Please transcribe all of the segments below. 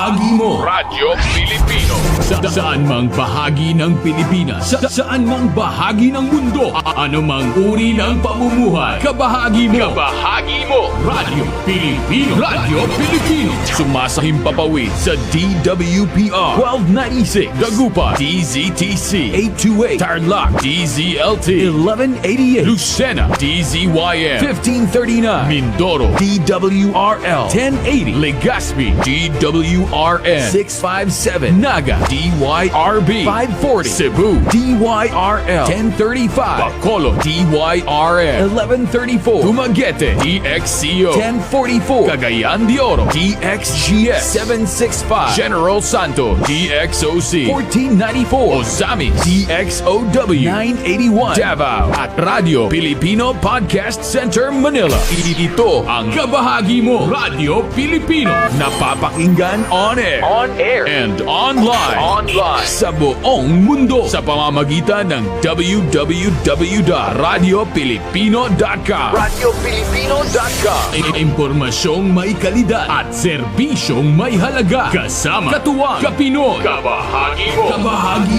kabahagi mo. Radyo Pilipino. Saan mang bahagi ng Pilipinas, saan mang bahagi ng mundo, ano mang uri ng pamumuhay, kabahagi mo. Kabahagi mo. Radyo Pilipino. Radyo Pilipino. Sumasahim papawid sa DWPR 1296 Dagupan, DZTC 828 Tarlac, DZLT 1188 Lucena, DZYM 1539 Mindoro, DWRL 1080 Legazpi, DWRN 657 Naga, DYRB 540 Cebu, DYRL 1035 Bacolod, DYRN 1134 Dumaguete, DXCO 1044 Cagayan de Oro, DXGS 765 General Santos, DXOC 1494 Ozami, DXOW 981 Davao at Radio Pilipino Podcast Center Manila. Ito ang kabahagi mo, Radio Pilipino, napapakinggan on air and online sa buong mundo sa pamamagitan ng www.radiopilipino.com. Impormasyong may kalidad at serbisyong may halaga. Kasama katuwang kapinoy. Kabahagi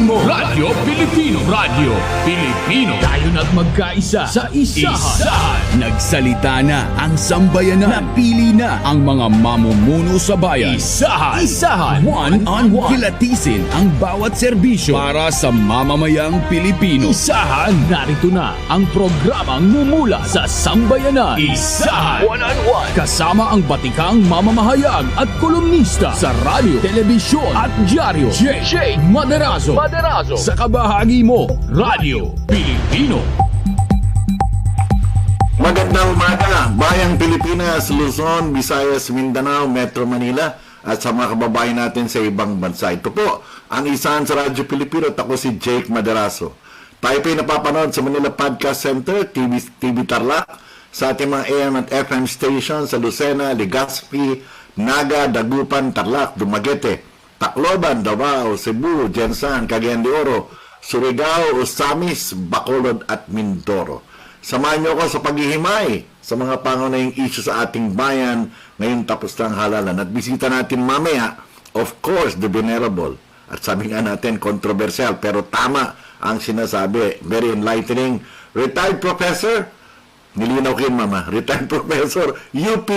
mo. Radio Pilipino. Radio Pilipino. Tayo na't magkaisa sa Isahan. Nagsalita na ang sambayanan. Napili na ang mga mamumuno sa bayan. Isahan. One-on-one. Kilatisin ang bawat serbisyo para sa mamamayang Pilipino. Isahan. Narito na ang programang mumulat sa sambayanan. Isahan. One-on-one. Kasama ang batikang mamamahayag at kolumnista sa radyo, telebisyon at dyaryo. J. Maderazo. Sa kabahagi mo, Radio Pilipino. Magandang umaga, Bayang Pilipinas, Luzon, Visayas, Mindanao, Metro Manila at sa mga kababayan natin sa ibang bansa. Ito po ang Isahan sa Radyo Pilipino at ako si Jake Maderazo. Tayo po ay napapanood sa Manila Podcast Center, TV Tarlac, sa ating mga AM at FM stations sa Lucena, Legazpi, Naga, Dagupan, Tarlac, Dumaguete, Tacloban, Davao, Cebu, Jensan, Cagayan de Oro, Surigao, Osamis, Bacolod at Mindoro. Samahan niyo ako sa paghihimay sa mga pangunahing issue sa ating bayan ngayong tapos ng halalan. At bisita natin mamaya, of course, the venerable. At sabi nga natin, controversial, pero tama ang sinasabi. Very enlightening. Retired professor, nilinaw ko yun, mama. Retired professor, UP,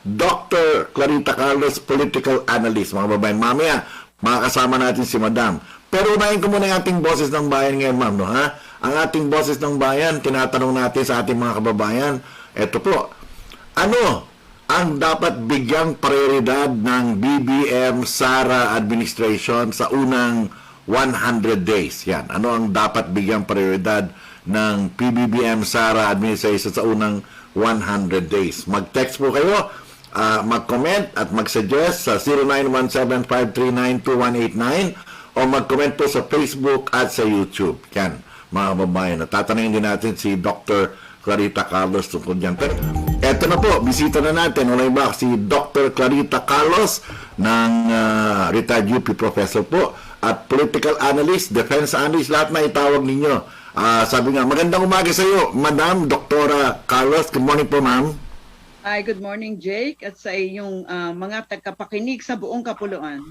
Dr. Clarita Carlos, political analyst. Mga babayan, mamaya, makakasama natin si madam. Pero unahin ko muna yung ating boses ng bayan ngayon, ma'am, no, ha? Ang ating boses ng bayan, tinatanong natin sa ating mga kababayan, eto po, ano ang dapat bigyang prioridad ng BBM Sara administration sa unang 100 days? Yan, ano ang dapat bigyang prioridad ng PBBM Sara administration sa unang 100 days? Mag-text po kayo, mag-comment at mag-suggest sa 0917-539-2189 o mag-comment po sa Facebook at sa YouTube. Yan, mga babayan. Tatanungin din natin si Dr. Clarita Carlos tungkol dyan. Pero eto na po, bisita na natin. Unay ba si Dr. Clarita Carlos ng retired UP professor po at political analyst, defense analyst, lahat na itawag ninyo. Sabi nga, magandang umaga sa iyo, Madam Dr. Carlos. Good morning po, ma'am. Hi, good morning, Jake, at sa iyong mga tagapakinig sa buong kapuluan.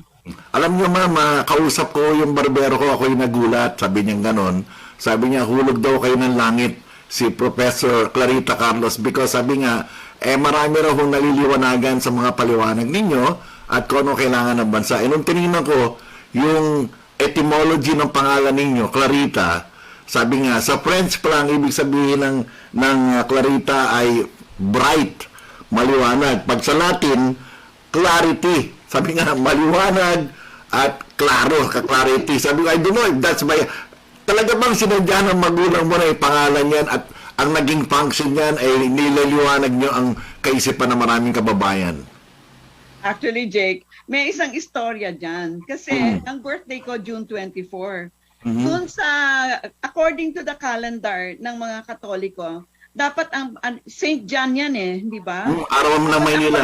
Alam niyo, ma'am, kausap ko yung barbero ko, ako yung nagulat, sabi niya ganon. Sabi niya, hulog daw kayo ng langit si Professor Clarita Carlos because sabi nga, marami raw kung naliliwanagan sa mga paliwanag ninyo at kung ano kailangan ng bansa. Nung tinignan ko, yung etymology ng pangalan ninyo, Clarita, sabi nga, sa French pa lang, ibig sabihin ng Clarita ay bright, maliwanag. Pag sa Latin, clarity. Sabi nga, maliwanag at klaro, ka-clarity. Sabi ko, I don't know if that's my... Talaga bang sinadya ng magulang mo na yung pangalan yan at ang naging function yan ay nilaliwanag nyo ang kaisipan ng maraming kababayan? Actually, Jake, may isang istorya dyan. Kasi ang birthday ko, June 24. Doon sa, according to the calendar ng mga Katoliko, dapat ang Saint John yan di ba? Araw mo na Maynila.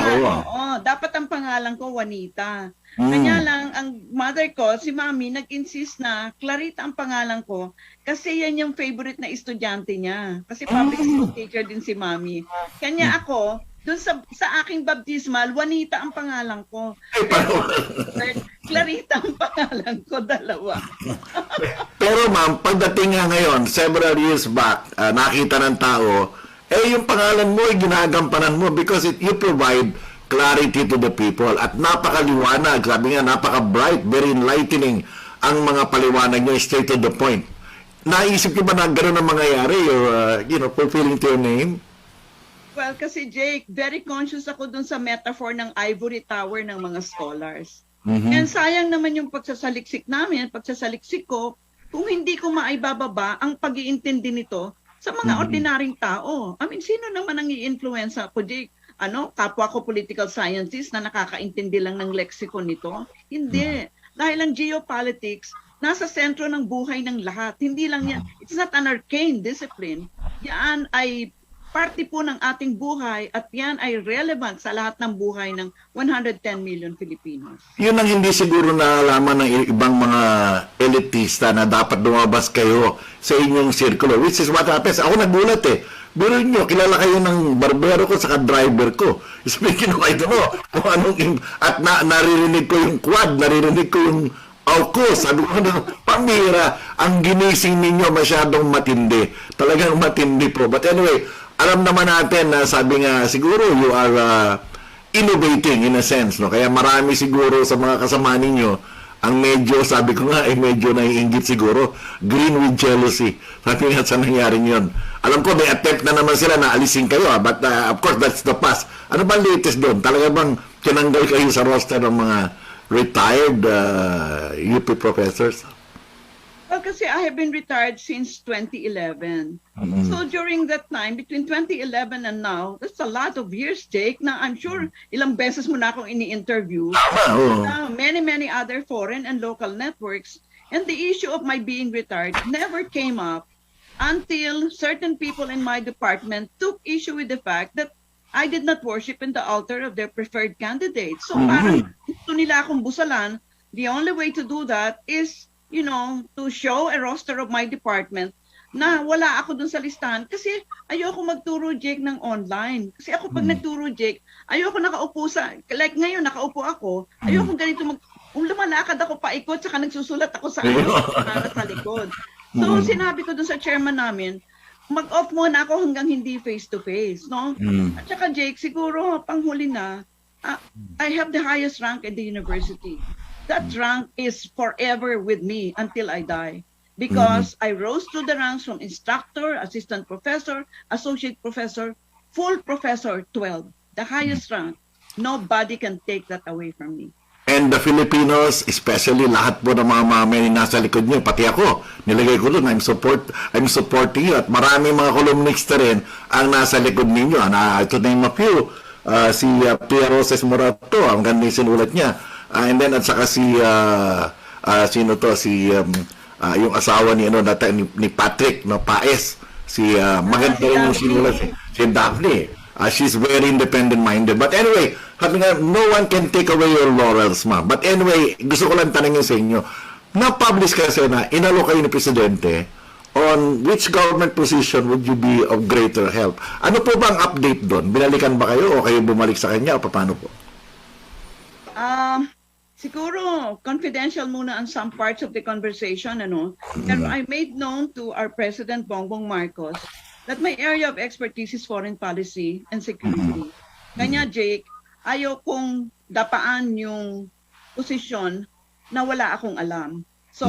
Dapat ang pangalan ko, Juanita. Kanya lang, ang mother ko, si Mami, nag-insist na Clarita ang pangalan ko kasi yan yung favorite na estudyante niya. Kasi public school teacher din si Mami. Kanya ako, Doon sa aking baptismal, Juanita ang pangalan ko. Ay, paano? Clarita ang pangalan ko, dalawa. Pero ma'am, pagdating nga ngayon, several years back, nakita ng tao, yung pangalan mo ay ginagampanan mo because you provide clarity to the people at napakaliwanag, sabi nga, napaka-bright, very enlightening ang mga paliwanag nyo, straight to the point. Naisip niyo ba na gano'n ang mangyayari, fulfilling to your name? Well, kasi Jake, very conscious ako dun sa metaphor ng ivory tower ng mga scholars. And sayang naman yung pagsasaliksik namin, pagsasaliksik ko, kung hindi ko maibababa ang pag-iintindi nito sa mga ordinaryong tao. I mean, sino naman ang i-influenza ko, Jake? Kapwa ko political scientist na nakakaintindi lang ng lexicon nito? Hindi. Dahil ang geopolitics, nasa sentro ng buhay ng lahat. Hindi lang yan. It's not an arcane discipline. Yan ay parte po ng ating buhay at yan ay relevant sa lahat ng buhay ng 110 million Filipinos. Yun ang hindi siguro naalaman ng ibang mga elitista na dapat lumabas kayo sa inyong sirkulo, which is what happens. Ako nagulat Biro nyo, kilala kayo ng barbero ko saka driver ko. Speaking of ito mo, kung anong, at naririnig ko yung quad, naririnig ko yung AUKUS, sabi ko na, pamira, ang ginising ninyo masyadong matindi. Talagang matindi po. But anyway, alam naman natin na sabi nga, siguro you are innovating in a sense, no? Kaya marami siguro sa mga kasama ninyo, ang medyo, sabi ko nga, medyo naiinggit siguro, green with jealousy. Sabi nga sa nangyaring yun. Alam ko, may attempt na naman sila na alisin kayo, but of course, that's the past. Ano ba latest doon? Talaga bang tinanggal kayo sa roster ng mga retired UP professors? Well, kasi I have been retired since 2011. So during that time, between 2011 and now, that's a lot of years, Jake, na I'm sure ilang beses mo na akong ini-interview. Many other foreign and local networks. And the issue of my being retired never came up until certain people in my department took issue with the fact that I did not worship in the altar of their preferred candidate. So parang gusto nila akong busalan. The only way to do that is to show a roster of my department na wala ako dun sa listahan kasi ayoko magturo, Jake, ng online. Kasi ako pag nagturo, Jake, ayoko nakaupo like ngayon, nakaupo ako, ayoko ganito kung lumalakad ako paikot, saka nagsusulat ako sa likod. So, sinabi ko dun sa chairman namin, mag-off muna ako hanggang hindi face-to-face, no? At saka, Jake, siguro, panghuli na, I have the highest rank in the university. That rank is forever with me until I die. Because I rose through the ranks from instructor, assistant professor, associate professor, full professor 12. The highest rank. Nobody can take that away from me. And the Filipinos, especially lahat po ng mga mamamayang nasa likod niyo, pati ako, nilagay ko doon, I'm supporting you. At marami mga kolumnista rin ang nasa likod ninyo. To name a few, si Pia Roses Morato, ang ganda yung sinulat niya. And then at saka sino to, yung asawa ni ni Patrick, no, Paes, maganda rin yung sinulat, si Daphne. She's very independent-minded. But anyway, no one can take away your laurels, ma'am. But anyway, gusto ko lang tanongin sa inyo, na-publish kasi na inalo kayo ni Presidente, on which government position would you be of greater help? Ano po ba ang update doon? Binalikan ba kayo o kayo bumalik sa kanya o paano po? Siguro, confidential muna on some parts of the conversation, Pero I made known to our President Bongbong Marcos that my area of expertise is foreign policy and security. Kanya, Jake, ayaw kong dapaan yung posisyon na wala akong alam. So,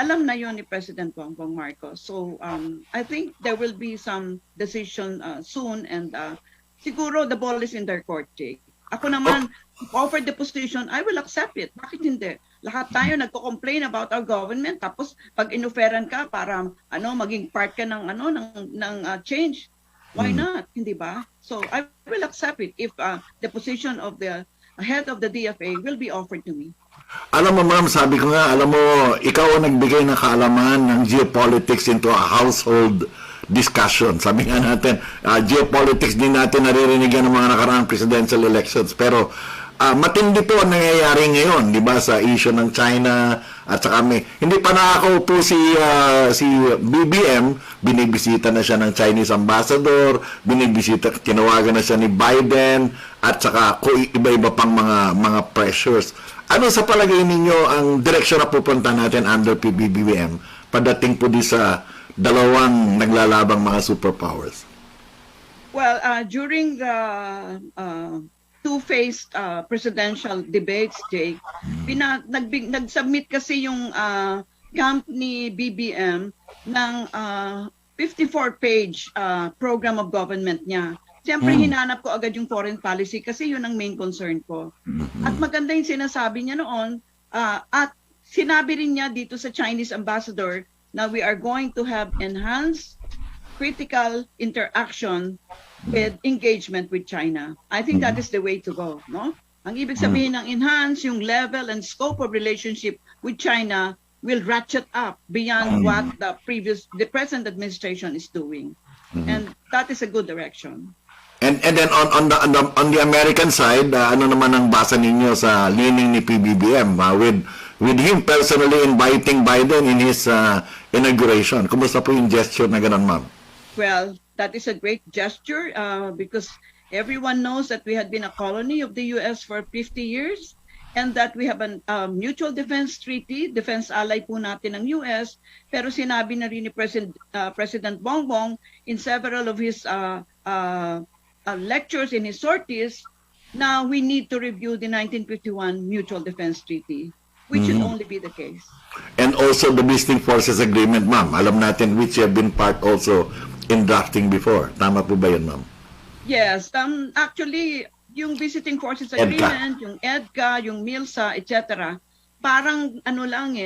alam na yon ni President Bongbong Marcos. So, I think there will be some decision soon and siguro the ball is in their court, Jake. Ako naman, offered the position, I will accept it. Bakit hindi? Lahat tayo nagko-complain about our government, tapos pag inoferan ka para maging part ka ng change, why not? Hindi ba? So I will accept it if the position of the head of the DFA will be offered to me. Alam mo, ma'am, sabi ko nga, alam mo, ikaw ang nagbigay ng kaalaman ng geopolitics into a household discussion. Sabi nga natin, geopolitics din natin naririnig yan ng mga nakaraang presidential elections. Pero matindi po ang nangyayari ngayon, di ba, sa issue ng China at saka hindi pa nakakaupo si BBM, binibisita na siya ng Chinese ambassador, tinawagan na siya ni Biden at saka iba-iba pang mga pressures. Ano sa palagay ninyo ang direksyon na pupunta natin under PBBM padating po di sa dalawang naglalabang mga superpowers? Well, during the two-phase presidential debates, Jake, nag-submit kasi yung camp ni BBM ng 54-page program of government niya. Siyempre, hinanap ko agad yung foreign policy kasi yun ang main concern ko. At maganda yung sinasabi niya noon at sinabi rin niya dito sa Chinese ambassador na we are going to have enhanced critical interaction with engagement with China. I think that is the way to go, no? Ang ibig sabihin ng enhance, yung level and scope of relationship with China will ratchet up beyond what the present administration is doing. And that is a good direction. And then on the American side, ano naman ang basa ninyo sa leaning ni PBBM with him personally inviting Biden in his inauguration? Kumusta po yung gesture na ganun, ma'am? Well, that is a great gesture because everyone knows that we had been a colony of the U.S. for 50 years and that we have a mutual defense treaty, defense ally po natin ng U.S. Pero sinabi na rin ni President Bongbong in several of his lectures, in his sorties, now we need to review the 1951 Mutual Defense Treaty, which should only be the case. And also the Visiting Forces Agreement, ma'am. Alam natin which you have been part also in drafting before. Tama po ba yun, ma'am? Yes. Actually, yung Visiting Forces Agreement, yung EDCA, yung MILSA, etc., parang ano lang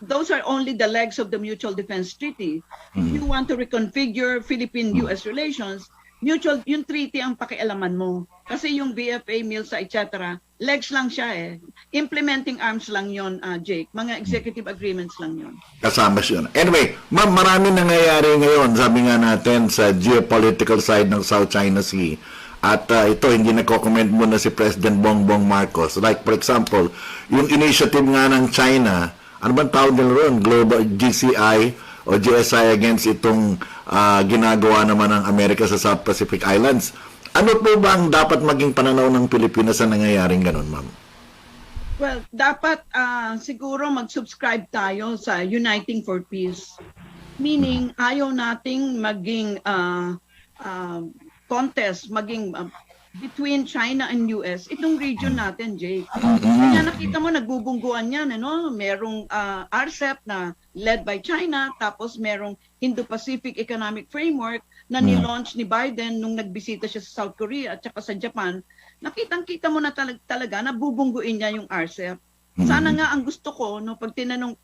those are only the legs of the Mutual Defense Treaty. If you want to reconfigure Philippine-US relations, yung treaty ang pakialaman mo. Kasi yung BFA, MILSA, etc., legs lang siya Implementing arms lang yon, Jake. Mga executive agreements lang yon. Kasama siya. Anyway, ma'am, marami nangyayari ngayon, sabi nga natin, sa geopolitical side ng South China Sea. At ito, hindi nagko-comment muna si President Bongbong Marcos. Like, for example, yung initiative nga ng China, ano bang tawag nila ron? Global GCI o GSI against itong ginagawa naman ng Amerika sa South Pacific Islands. Ano po ba ang dapat maging pananaw ng Pilipinas sa nangyayaring ganun, ma'am? Well, dapat siguro mag-subscribe tayo sa Uniting for Peace. Meaning, ayaw nating maging contest, maging between China and US, itong region natin, Jake. Kaya nakita mo, nagbubungguan yan, merong RCEP na led by China, tapos merong Indo-Pacific Economic Framework na nilaunch ni Biden nung nagbisita siya sa South Korea at saka sa Japan. Nakitang-kita mo na talaga na bubungguin niya yung RCEP. Sana nga ang gusto ko, pag tinanong,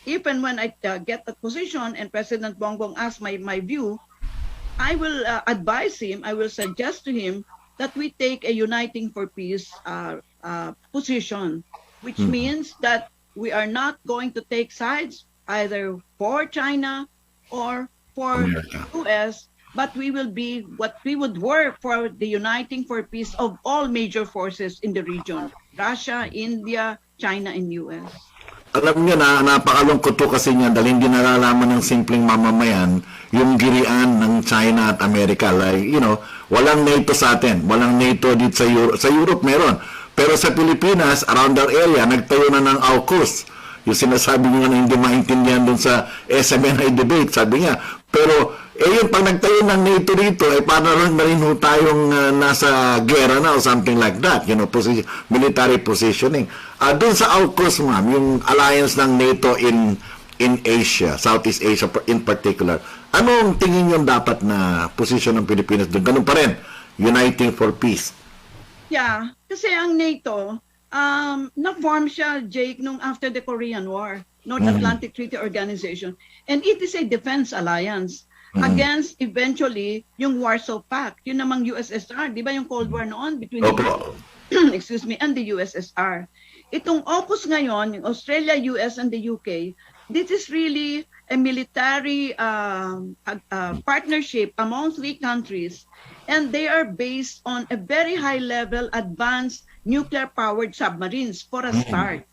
even when I get that position and President Bongbong asked my view, I will advise him, I will suggest to him that we take a Uniting for Peace position, which means that we are not going to take sides either for China or for US, but we will be what we would work for the Uniting for Peace of all major forces in the region, Russia, India, China, and US. Alam niyo na, napakalungkot to kasi niya dahil hindi nalalaman ng simpleng mamamayan yung girian ng China at Amerika. Like, walang NATO sa atin. Walang NATO dito sa Europe. Sa Europe meron. Pero sa Pilipinas, around our area, nagtayo na ng AUKUS. Yung sinasabi niya na hindi maintindihan dun sa SMNI debate, sabi niya. Pero, yun, pag nagtayo ng NATO dito, parang na rin tayong nasa gera na o something like that, military positioning. Doon sa AUKUS, ma'am, yung alliance ng NATO in Asia, Southeast Asia in particular, anong tingin yung dapat na position ng Pilipinas doon? Ganun pa rin, Uniting for Peace. Yeah, kasi ang NATO, na-form siya, Jake, nung after the Korean War, North Atlantic Treaty Organization, and it is a defense alliance against eventually yung Warsaw Pact, yun namang USSR, di ba yung Cold War noon between the and the USSR. Itong AUKUS ngayon, yung Australia, US, and the UK, this is really a military partnership among three countries, and they are based on a very high-level advanced nuclear-powered submarines for a start.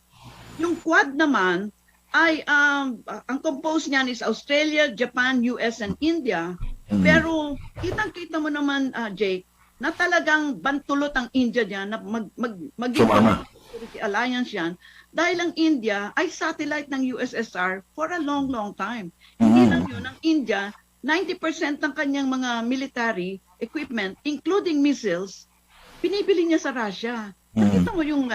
Yung Quad naman ay ang compose niyan is Australia, Japan, US, and India. Pero kitang-kita mo naman, Jake, na talagang bantulot ang India diyan na maging security alliance yan dahil ang India ay satellite ng USSR for a long, long time. Hindi lang yun, ang India, 90% ng kanyang mga military equipment, including missiles, pinibili niya sa Russia. Nakita mo yung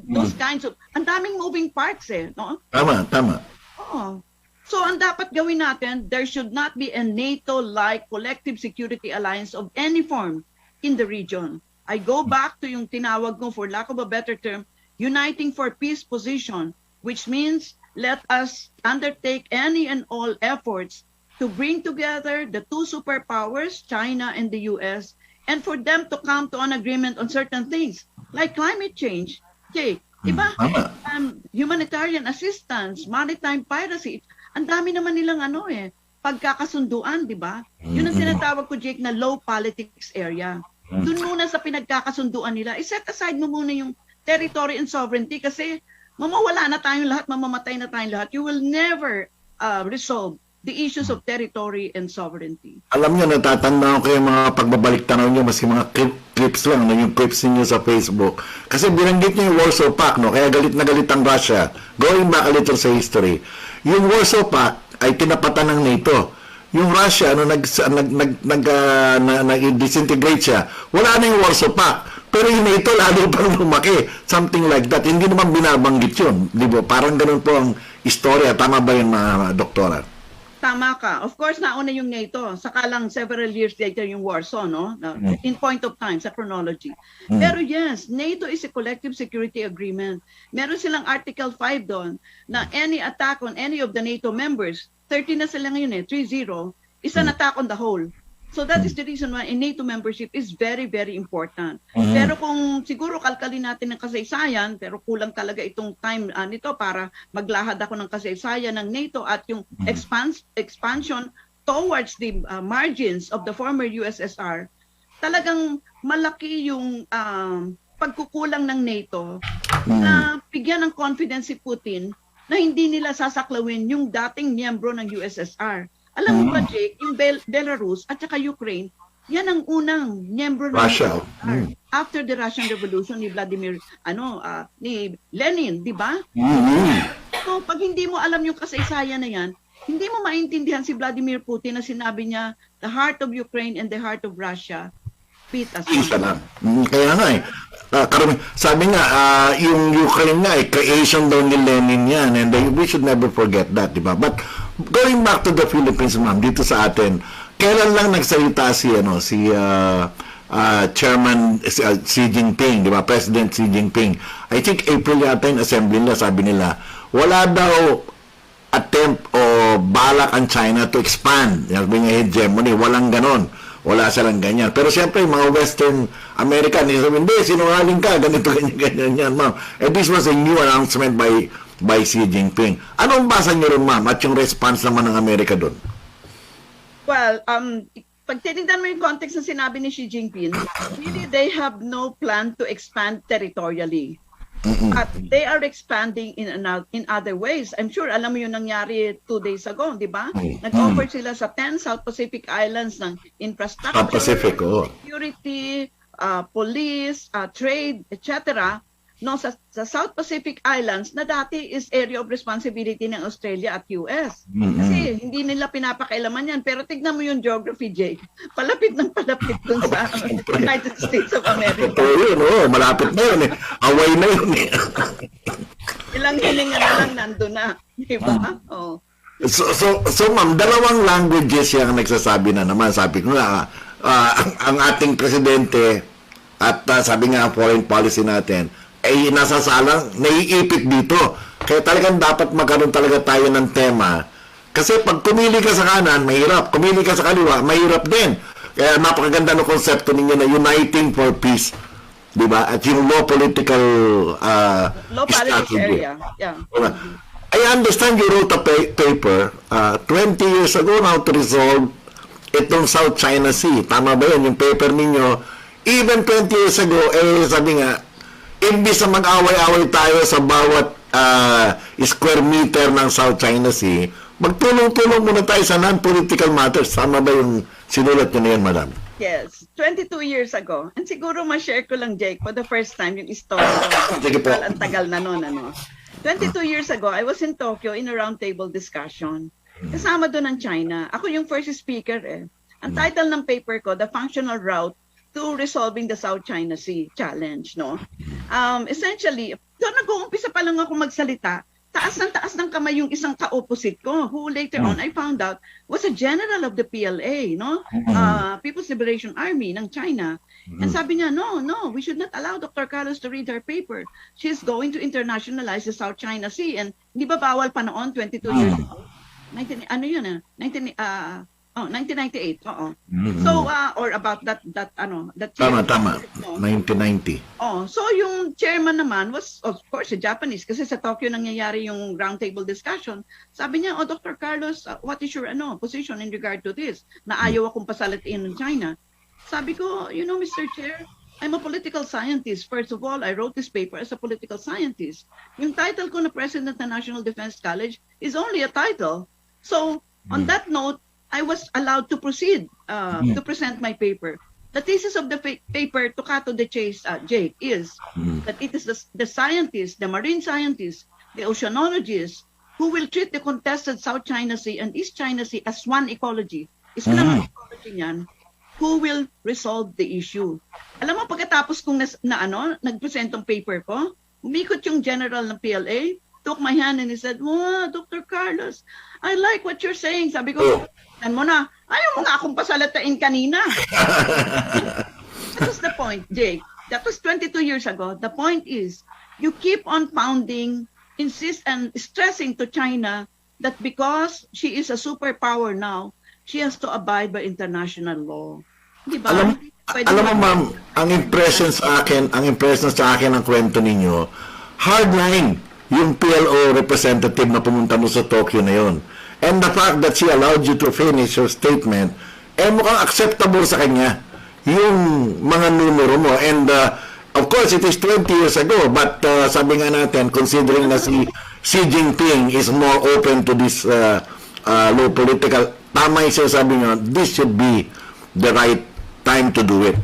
those kinds of, ang daming moving parts no? Tama. Oo. So ang dapat gawin natin, there should not be a NATO-like collective security alliance of any form in the region. I go back to yung tinawag ko, for lack of a better term, uniting for peace position, which means let us undertake any and all efforts to bring together the two superpowers, China and the US, and for them to come to an agreement on certain things, like climate change. Jake, diba? Humanitarian assistance, maritime piracy, ang dami naman nilang pagkakasunduan, diba? Yun ang tinatawag ko, Jake, na low politics area. Doon muna sa pinagkakasunduan nila, iset aside mo muna yung territory and sovereignty kasi mamawala na tayong lahat, mamamatay na tayong lahat. You will never resolve the issues of territory and sovereignty. Alam niyo, natatandaan ko yung mga pagbabalik tanaw niyo, maski mga clips lang, yung clips niyo sa Facebook. Kasi binanggit niyo yung Warsaw Pact, no? Kaya galit na galit ang Russia. Going back a little sa history. Yung Warsaw Pact ay tinapatan ng NATO. Yung Russia, nag-disintegrate siya, wala na yung Warsaw Pact. Pero yung NATO, lalo pang lumaki. Something like that. Hindi naman binabanggit yun. Di ba? Parang ganun po ang istorya. Tama ba yung mga doktora? Tama ka. Of course, nauna yung NATO. Saka lang several years later yung Warsaw, no? In point of time, sa chronology. Pero yes, NATO is a collective security agreement. Meron silang Article 5 doon na any attack on any of the NATO members, 30 na sila ngayon 3-0, is an attack on the whole. So that is the reason why a NATO membership is very, very important. Pero kung siguro kalkalin natin ng kasaysayan, pero kulang talaga itong time nito para maglahad ako ng kasaysayan ng NATO at yung expansion towards the margins of the former USSR, talagang malaki yung pagkukulang ng NATO na bigyan ng confidence si Putin na hindi nila sasaklawin yung dating miyembro ng USSR. Alam mo ba, Jake, yung Belarus at saka Ukraine, yan ang unang miyembro ng Russia. After the Russian Revolution ni Vladimir, ni Lenin, di ba? So, pag hindi mo alam yung kasaysayan na yan, hindi mo maintindihan si Vladimir Putin na sinabi niya, the heart of Ukraine and the heart of Russia beat us. Isa lang. Kaya nga sabi nga, yung Ukraine nga, creation daw ni Lenin yan, and we should never forget that, di ba? But going back to the Philippines, ma'am, dito sa atin, kailan lang nagsalita si Chairman Xi Jinping, di ba? President Xi Jinping. I think April yata yung assembly nila, sabi nila, wala daw attempt o balak ang China to expand. Sabi nga hegemony, walang ganon. Wala silang ganyan. Pero siyempre, mga Western American, sabi, hindi, sinungaling ka, ganito, ganyan, yan, ma'am. And this was a new announcement by Xi Jinping. Anong basa niyo rin, ma'am, at yung response naman ng Amerika doon? Well, pag tinignan mo yung context ng sinabi ni Xi Jinping, really they have no plan to expand territorially. At they are expanding in other ways. I'm sure, alam mo yung nangyari 2 days ago, di ba? Nag-offer sila sa 10 South Pacific Islands ng infrastructure, security, police, trade, etc. No, sa South Pacific Islands na dati is area of responsibility ng Australia at US. Kasi hindi nila pinapakailaman yan. Pero tignan mo yung geography, Jake. Palapit ng palapit dun sa United States of America. Malapit na yun Away na yun Ilang hilingan na lang nandun na. Diba? So ma'am, dalawang languages yung nagsasabi na naman. Sabi ko nga, ang ating presidente at sabi nga foreign policy natin, ay nasasalang, naiipit dito. Kaya talagang dapat magkaroon talaga tayo ng tema. Kasi pag kumili ka sa kanan, mahirap. Kumili ka sa kaliwa, mahirap din. Kaya napakaganda ng konsepto ninyo na uniting for peace. Diba? At yung low political low politics area. Yeah. I understand you wrote a paper 20 years ago now to resolve itong South China Sea. Tama ba yun? Yung paper ninyo, even 20 years ago, sabi nga, imbis na mag-away-away tayo sa bawat square meter ng South China Sea, magtulong-tulong muna tayo sa non-political matters. Tama ba yung sinulat nyo na yan, madam? Yes, 22 years ago. And siguro ma-share ko lang, Jake, for the first time yung story. Sige po. Ang tagal na noon, 22 years ago, I was in Tokyo in a roundtable discussion. Kasama doon ang China. Ako yung first speaker Ang title ng paper ko, The Functional Route to Resolving the South China Sea Challenge, no? Essentially, doon nag-uumpisa pa lang ako magsalita. Taas ng kamay yung isang ka-opposite ko, who later on I found out was a general of the PLA, no? People's Liberation Army ng China. And sabi niya, no, we should not allow Dr. Carlos to read her paper. She's going to internationalize the South China Sea. And di ba bawal pa noon, 22 years ago? 1998, oo. So, or about that Tama. 1990. So yung chairman naman was, of course, a Japanese kasi sa Tokyo nangyayari yung roundtable discussion. Sabi niya, Dr. Carlos, what is your position in regard to this? Na ayaw akong pasalitiin ng China. Sabi ko, Mr. Chair, I'm a political scientist. First of all, I wrote this paper as a political scientist. Yung title ko na President ng National Defense College is only a title. So, on that note, I was allowed to proceed to present my paper. The thesis of the paper, to cut to the chase, Jake, is that it is the scientists, the marine scientists, the oceanologists, who will treat the contested South China Sea and East China Sea as one ecology. Isa lang ang ecology niyan, who will resolve the issue. Alam mo, pagkatapos kong nag-present ang paper ko, umikot yung general ng PLA, took my hand and he said, Dr. Carlos, I like what you're saying. Sabi ko, mo na, ayaw mo nga akong pasalatain kanina. That was the point, Jake. That was 22 years ago. The point is, you keep on pounding, insist and stressing to China that because she is a superpower now, she has to abide by international law. Diba? Alam mo, ma'am, ang impression sa akin ng kwento ninyo, hardline yung PLO representative na pumunta mo sa Tokyo na yon. And the fact that she allowed you to finish your statement, mukhang acceptable sa kanya yung mga numero mo. And of course, it is 20 years ago, but sabi nga natin, considering na si Xi Jinping is more open to this low political, tama yung sinasabi nyo, this should be the right time to do it.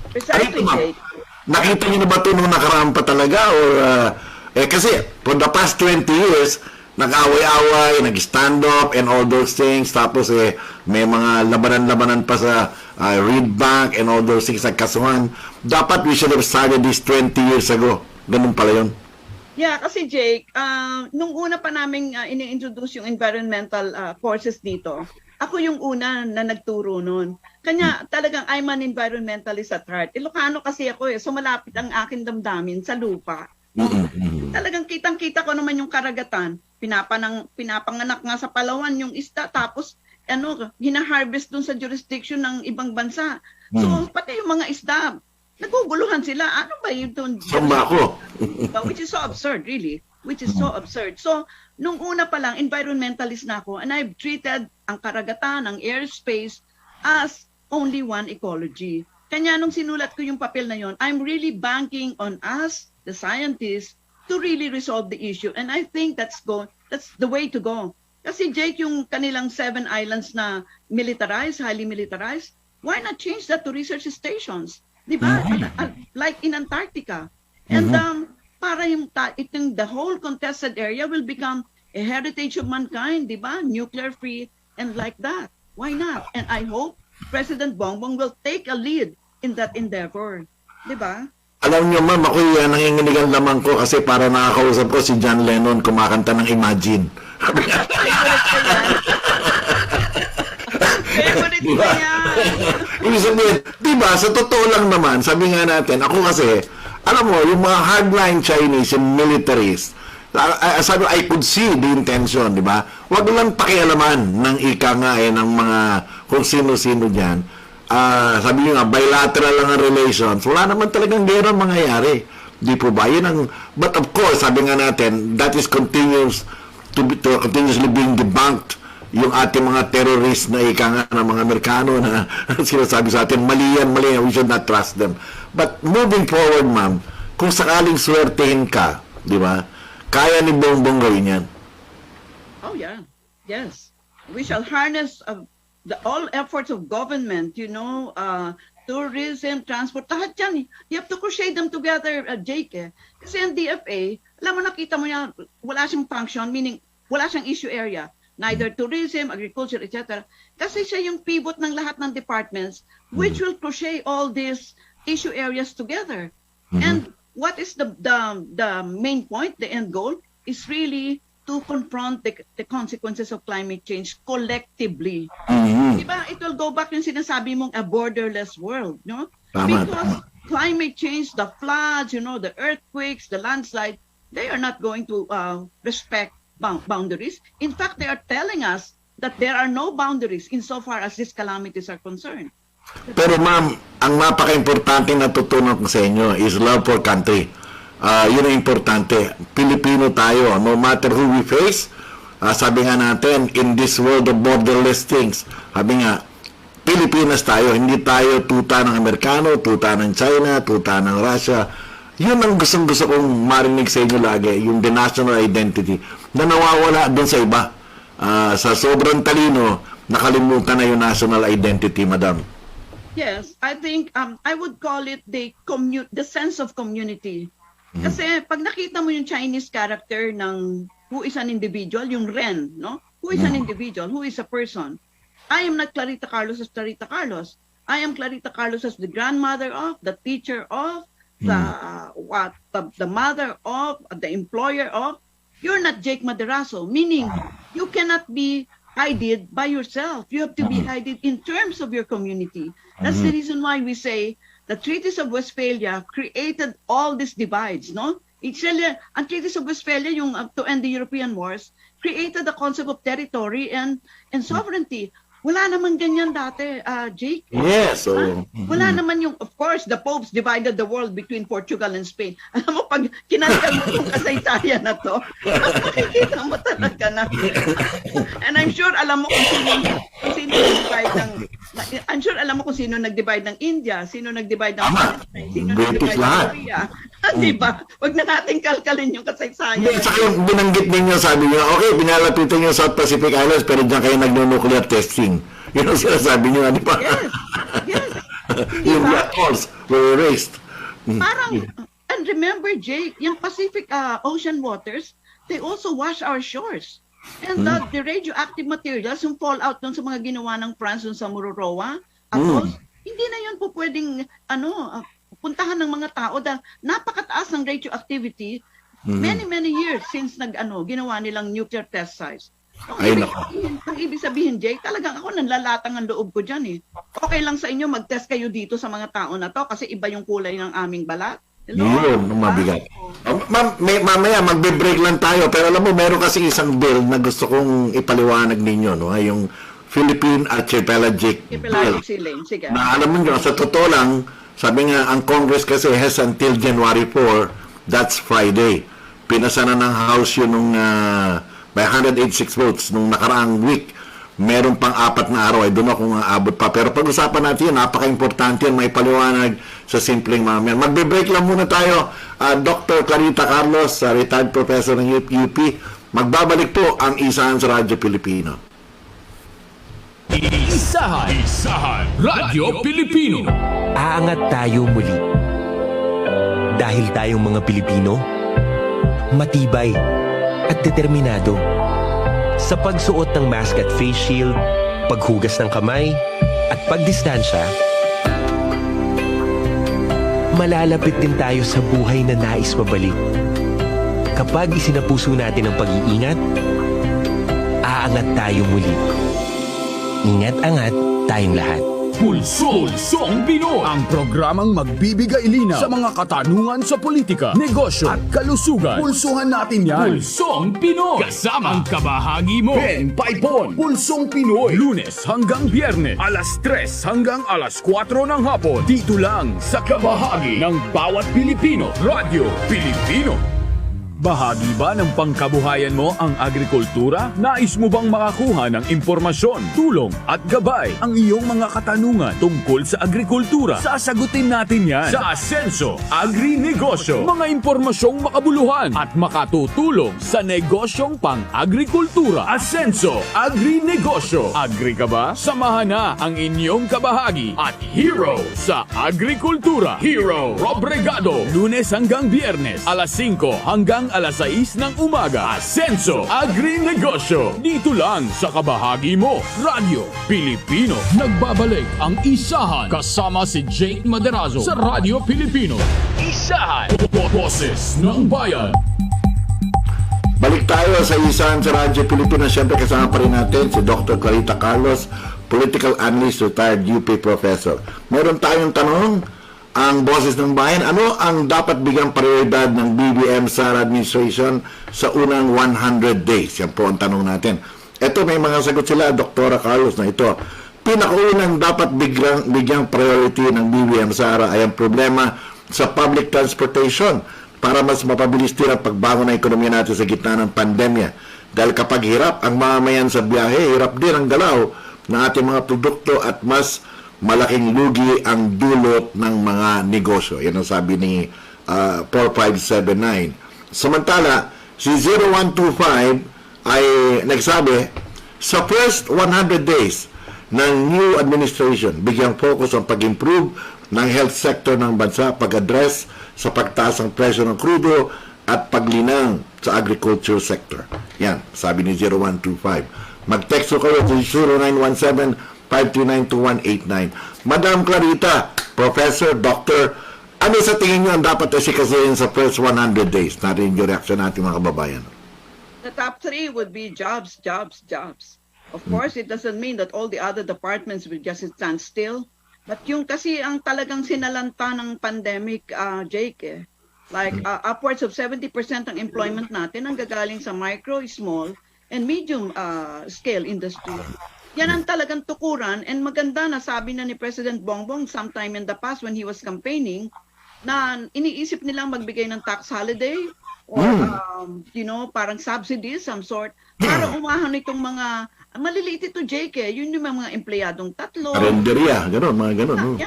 Precisely, Jake. Nakita niyo na ba ito nung nakaraan pa talaga? Or, kasi, for the past 20 years, nag-away-away, nag-stand up, and all those things. Tapos, may mga labanan-labanan pa sa Reed Bank and all those things, nagkasuhan. Dapat we should have started this 20 years ago. Ganun pala yun. Yeah, kasi Jake, nung una pa namin ini-introduce yung environmental courses dito, ako yung una na nagturo nun. Kanya talagang I'm an environmentalist at heart. Ilocano kasi ako so malapit ang akin damdamin sa lupa. Talagang kitang-kita ko naman yung karagatan. Pinapanganak nga sa Palawan yung isda, tapos hina-harvest dun sa jurisdiction ng ibang bansa. So pati yung mga isda, naguguluhan sila. Ano ba yun doon? Samba ako. Which is so absurd, really. Which is so absurd. So, nung una pa lang, environmentalist na ako, and I've treated ang karagatan, ang airspace, as only one ecology. Kanya nung sinulat ko yung papel na yon, I'm really banking on us, the scientists, to really resolve the issue. And I think that's the way to go. Kasi Jake, yung kanilang 7 islands na militarized, highly militarized, why not change that to research stations? Diba? Like in Antarctica. And para itong the whole contested area will become a heritage of mankind, diba? Nuclear free and like that. Why not? And I hope President Bongbong will take a lead in that endeavor. Diba? Alam niyo, ma'am, ako nanginginig ang lamang ko kasi para nakakausap ko si John Lennon kumakanta ng Imagine. Favorite ko yan. Ibig sabihin, diba, sa totoo lang naman, sabi nga natin, ako kasi, alam mo, yung mga hardline Chinese, yung militaries, sabi, I could see the intention, di ba? Huwag lang pakialaman ng ika nga ng mga kung sino-sino dyan. Sabi nyo nga, bilateral lang ang relations. Wala naman talagang gera mangyayari. Di po ba? Yun ang, but of course, sabi nga natin, that is continuously being debunked. Yung ating mga terrorist na ika nga ng mga Amerikano na sinasabi sa atin, mali yan, we should not trust them. But moving forward, ma'am, kung sakaling swertehin ka, di ba? Kaya ni Bongbong gawin yan. Oh yeah, yes. We shall harness all efforts of government, tourism, transport, lahat yan. You have to crochet them together, Jake. Kasi ang DFA, alam mo, nakita mo niya, wala siyang function, meaning wala siyang issue area. Neither tourism, agriculture, etc. Kasi siya yung pivot ng lahat ng departments which will crochet all these issue areas together. And what is the main point, the end goal, is really to confront the consequences of climate change collectively. Diba? It will go back yung sinasabi mong a borderless world, no? Tama, Because climate change, the floods, the earthquakes, the landslide, they are not going to respect boundaries. In fact, they are telling us that there are no boundaries insofar as these calamities are concerned. Pero ma'am, ang napaka-importante na tutunan ko sa inyo is love for country. Yun ang importante. Pilipino tayo, no matter who we face. Sabi nga natin, in this world of borderless things, sabi nga, Pilipinas tayo, hindi tayo tuta ng Amerikano, tuta ng China, tuta ng Russia. Yun ang gustong-gusto kong marinig sa inyo lagi, yung the national identity na nawawala doon sa iba. Sa sobrang talino, nakalimutan na yung national identity, madam. Yes, I think I would call it the sense of community. Kasi pag nakita mo yung Chinese character ng who is an individual, yung Ren, no? Who is an individual, who is a person. I am not Clarita Carlos as Clarita Carlos. I am Clarita Carlos as the grandmother of, the teacher of, the mother of, the employer of. You're not Jake Maderazo, meaning you cannot be guided by yourself. You have to be guided in terms of your community. That's the reason why we say the Treaties of Westphalia created all these divides, no? Ang Treaties of Westphalia, yung to end the European wars, created the concept of territory and sovereignty. Wala naman ganyan dati, Jake. Yes. Wala naman yung, of course, the popes divided the world between Portugal and Spain. Alam mo, pag kinalikan mo itong kasaysayan na to, makikita mo talaga na. And I'm sure alam mo kung sino nag-divide ng, I'm sure alam mo kung sino nag-divide ng India, sino nag-divide ng Palestine, sino nag-divide ng Korea. Diba? Huwag na natin kalkalin yung kasaysayan. Saka yung binanggit ninyo, sabi nyo, okay, pinalapitan yung South Pacific Islands, pero dyan kayo nagno-nuclear testing. Yun ang sinasabi nyo, di ba? Yes. Yung black holes were erased. Parang, and remember, Jake, yung Pacific Ocean waters, they also wash our shores. And the radioactive materials, yung fallout dun sa mga ginawa ng France dun sa Mururoa, atolls, hindi na yun po pwedeng, puntahan ng mga tao dahil napakataas ng radioactivity many years since ginawa nilang nuclear test sites. Ang ibig sabihin, Jake, talagang ako nanlalatang ang loob ko dyan eh. Okay lang sa inyo, mag-test kayo dito sa mga tao na to kasi iba yung kulay ng aming balat. Yun, mabigat. Ma'am, mamaya magbe-break lang tayo, pero alam mo, meron kasi isang bill na gusto kong ipaliwanag ninyo, no? Yung Philippine Archipelagic Bill. Sige. Na alam mo nyo, sa totoo lang, sabi nga, ang Congress kasi has until January 4, that's Friday. Pinasa na ng House yun nung by 186 votes nung nakaraang week. Meron pang 4 na araw, ay doon akong aabot pa. Pero pag-usapan natin yun, napaka-importante yan, may paliwanag sa simpleng mamayan. Magbe-break lang muna tayo. Dr. Clarita Carlos, retired professor ng UP. Magbabalik po ang Isahan sa Radyo Pilipino. Isahan, Radyo Pilipino. Aangat tayo muli. Dahil tayong mga Pilipino, matibay at determinado. Sa pagsuot ng mask at face shield, paghugas ng kamay, at pagdistansya, malalapit din tayo sa buhay na nais mabalik. Kapag isinapuso natin ang pag-iingat, aangat tayo muli. Ingat-angat tayong lahat. Pulsong Pinoy, ang programang magbibigay linaw sa mga katanungan sa politika, negosyo at kalusugan. Pulsuhan natin yan. Pulsong Pinoy, kasama ang kabahagi mo. Ben Paipon, Pulsong Pinoy, Lunes hanggang Biyernes, alas 3 hanggang alas 4 ng hapon. Dito lang sa kabahagi ng bawat Pilipino, Radyo Pilipino. Bahagi ba ng pangkabuhayan mo ang agrikultura? Nais mo bang makakuha ng impormasyon, tulong at gabay ang iyong mga katanungan tungkol sa agrikultura? Sasagutin natin yan sa Asenso Agri-Negosyo. Mga impormasyong makabuluhan at makatutulong sa negosyong pang-agrikultura. Asenso Agri-Negosyo. Agri ka ba? Samahan na ang inyong kabahagi at hero sa agrikultura. Hero Robregado. Lunes hanggang Biyernes, alas 5 hanggang alas 6 ng umaga. Asenso Agri-Negosyo. Dito lang sa kabahagi mo, Radyo Pilipino. Nagbabalik ang Isahan kasama si Jake Maderazo sa Radyo Pilipino. Isahan, boses ng bayan. Balik tayo sa Isahan sa Radyo Pilipino. Siyempre kasama pa rin natin si Dr. Clarita Carlos, Political Analyst, retired UP Professor. Meron tayong tanong, ang boses ng bayan, ano ang dapat bigyang prioridad ng BBM Sara Administration sa unang 100 days? Yan po ang tanong natin. Ito, may mga sagot sila, Dr. Carlos, na ito. Pinakaunang dapat bigyang priority ng BBM Sara ay ang problema sa public transportation para mas mapabilis din ang pagbangon ng ekonomiya natin sa gitna ng pandemya. Dahil kapag hirap ang mamamayan sa biyahe, hirap din ang galaw ng ating mga produkto at mas malaking lugi ang dulot ng mga negosyo. Yan ang sabi ni 4579. Samantala, si 0125 ay nagsabi, sa first 100 days ng new administration, bigyang focus ang pag-improve ng health sector ng bansa, pag-address sa pagtaas ng presyo ng krudo at paglinang sa agriculture sector. Yan, sabi ni 0125. Mag-text kayo to 0917-529-2189. Madam Clarita, Professor, Doctor, ano sa tingin nyo ang dapat asikasuhin sa first 100 days? Natin yung reaction natin mga kababayan. The top 3 would be jobs, jobs, jobs. Of course, it doesn't mean that all the other departments will just stand still. But yung kasi ang talagang sinalanta ng pandemic, Jake, like upwards of 70% ng employment natin ang gagaling sa micro, small, and medium scale industry. Yan ang talagang tukuran, and maganda na sabi na ni President Bongbong sometime in the past when he was campaigning na iniisip nilang magbigay ng tax holiday or parang subsidies some sort para umahan itong mga maliliit ito, Jake, yun yung mga empleyadong tatlo. Renderia, gano'n, mga gano'n.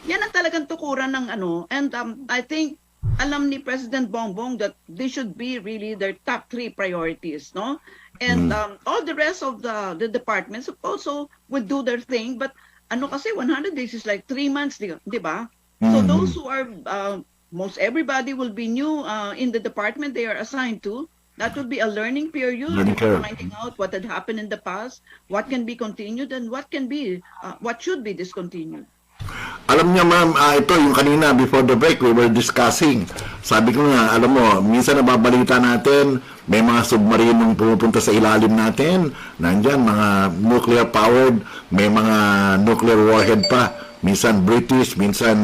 Yan ang talagang tukuran ng and I think alam ni President Bongbong that this should be really their top 3 priorities, no? And all the rest of the departments also would do their thing, but kasi 100 days is like 3 months, di ba? So those who are most everybody will be new in the department they are assigned to. That would be a learning period, finding out what had happened in the past, what can be continued, and what should be discontinued. Alam niya ma'am, ito yung kanina before the break we were discussing. Sabi ko nga, alam mo, minsan nababalita natin, may mga submarinong pumupunta sa ilalim natin, nandyan mga nuclear powered, may mga nuclear warhead pa, minsan British, minsan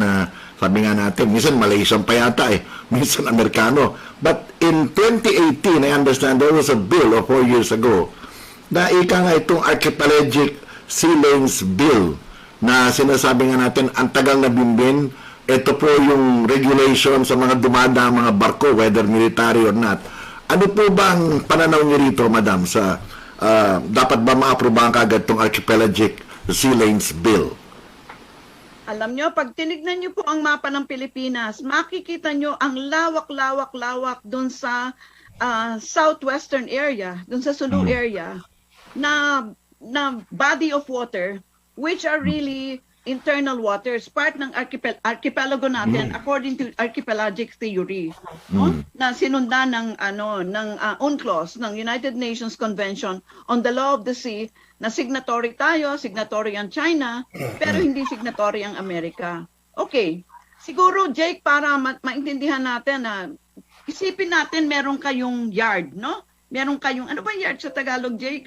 sabi nga natin, minsan Malaysian pa yata minsan Amerikano. But in 2018, I understand there was a bill 4 years ago na ika nga itong Archipelagic Sea Lanes Bill na sinasabi nga natin, ang tagal na bimbin, ito po yung regulation sa mga dumada mga barko, whether military or not. Ano po ba ang pananaw niyo rito, madam, sa dapat ba ma-aprobahan kagad itong Archipelagic Sea Lanes Bill? Alam nyo, pag tinignan nyo po ang mapa ng Pilipinas, makikita nyo ang lawak doon sa southwestern area, doon sa Sulu area, na body of water, which are really internal waters, part ng archipelago natin according to archipelagic theory, no? Na sinundan ng UNCLOS, ng United Nations Convention on the Law of the Sea, na signatory tayo, signatory ang China, pero hindi signatory ang Amerika. Okay, siguro Jake, para maintindihan natin isipin natin meron kayong yard, no? Meron kayong, ano ba yard sa Tagalog, Jake?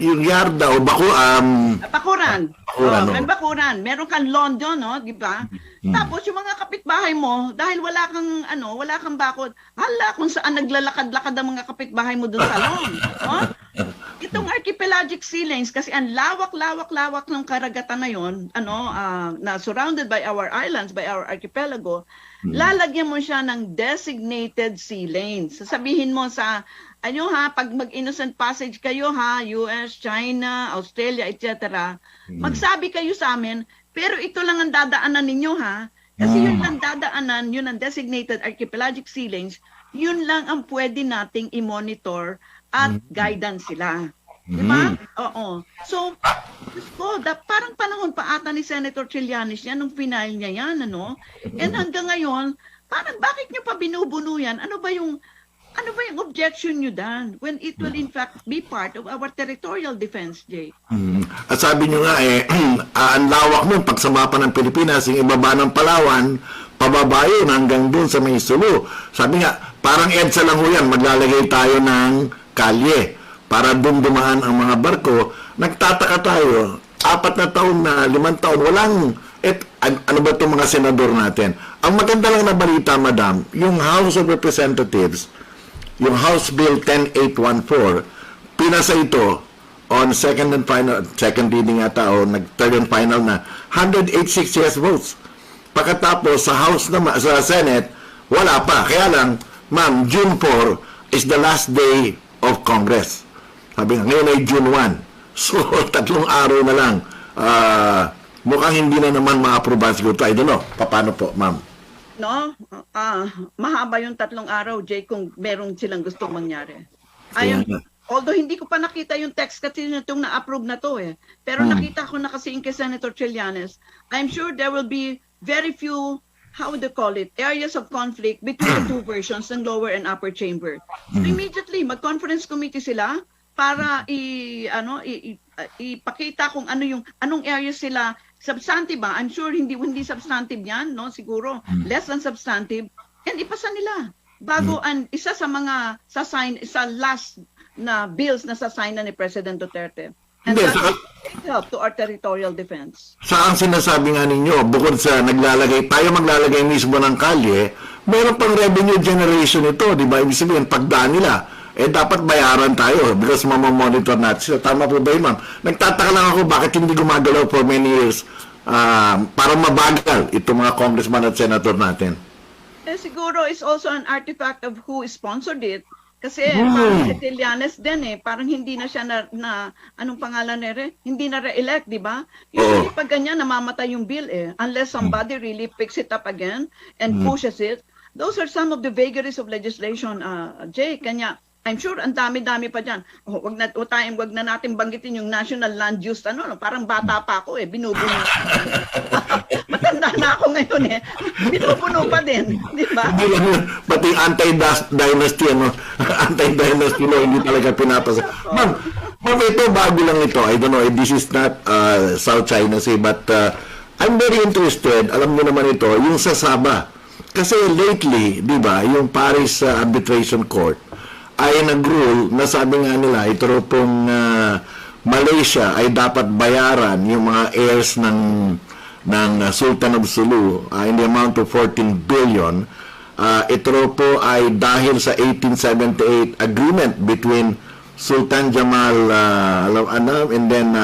Yung yard daw, bakuran. May bakuran. Meron kang lawn doon, no? Di ba? Tapos yung mga kapitbahay mo, dahil wala kang bakod, hala kung saan naglalakad-lakad ang mga kapitbahay mo doon sa lawn. No? Itong archipelagic sea lanes, kasi ang lawak ng karagatan na yon, na surrounded by our islands, by our archipelago, lalagyan mo siya ng designated sea lanes. Sasabihin mo sa, pag mag-innocent passage kayo US, China, Australia, etc., magsabi kayo sa amin, pero ito lang ang dadaanan ninyo kasi yun lang dadaanan, yun ang designated archipelagic sea lanes, yun lang ang pwede nating i-monitor at guidance sila. Diba? Oo. So, parang panahon pa ata ni Senator Trillanes yan nung final niya yan, And hanggang ngayon, parang bakit niyo pa binubuno yan? Ano ba yung objection niyo dan when it will in fact be part of our territorial defense, Jay? At sabi niyo nga ang lawak nun, pagsama ng Pilipinas, yung ibaba ng Palawan, pababa yun hanggang dun sa may Sulu. Sabi nga, parang EDSA lang ho yan, maglalagay tayo ng kalye para dun dumaan ang mga barko. Nagtataka tayo, 4 na taon na, 5 taon, walang, ano ba itong mga senador natin? Ang maganda lang na balita, Madam, yung House of Representatives, yung House Bill 10814, pinasa ito on second reading ata, o third and final na, 186 yes votes. Pagkatapos, sa House naman, sa Senate, wala pa. Kaya lang, ma'am, June 4 is the last day of Congress. Sabi nga, ngayon ay June 1. So, 3 araw na lang. Mukhang hindi na naman ma-approve siguro ito. I don't know. Paano po, ma'am? No? Mahaba yung 3 araw, Jay, kung meron silang gustong mangyari. Although hindi ko pa nakita yung text kasi itong na-approve na to Pero nakita ko na kasi kay Senator Trillanes. I'm sure there will be very few, how would you call it, areas of conflict between the two versions ng lower and upper chamber. So immediately, mag-conference committee sila para ipakita kung anong areas sila substantive ba. I'm sure hindi substantive yan, siguro less than substantive, and ipasa nila bago isa sa mga sa last na bills na sasign na ni President Duterte. And that will help to our territorial defense. Saan sinasabi nga ninyo, bukod sa maglalagay mismo ng kalye, meron pang revenue generation ito, di ba? Ibig sabihin, pagdaan nila, dapat bayaran tayo because mamamonitor natin sila. Tama po ba yun, ma'am? Nagtataka lang ako bakit hindi gumagalaw for many years para mabagal itong mga congressman at senator natin. Siguro is also an artifact of who sponsored it. Kasi parang si Trillanes din parang hindi na siya anong pangalan hindi na re-elect, di ba? Usually pag ganyan, namamatay yung bill unless somebody really picks it up again and pushes it. Those are some of the vagaries of legislation, Jay. Kanya, I'm sure ang dami-dami pa dyan. Wag na natin banggitin yung national land use, parang bata pa ako binubuno. Matanda na ako ngayon binubuno pa din, di ba? Pati anti-dynasty, anti-dynasty law, hindi talaga pinapasa. Ma'am, ito, bago lang ito. I don't know, this is not South China Sea, but I'm very interested, alam mo naman ito, yung sa Sabah. Kasi lately, di ba, yung Paris Arbitration Court, ay nag-rule na sabi nga nila, ito pong Malaysia ay dapat bayaran yung mga heirs ng Sultan of Sulu in the amount of 14 billion. Ito po ay dahil sa 1878 agreement between Sultan Jamal and then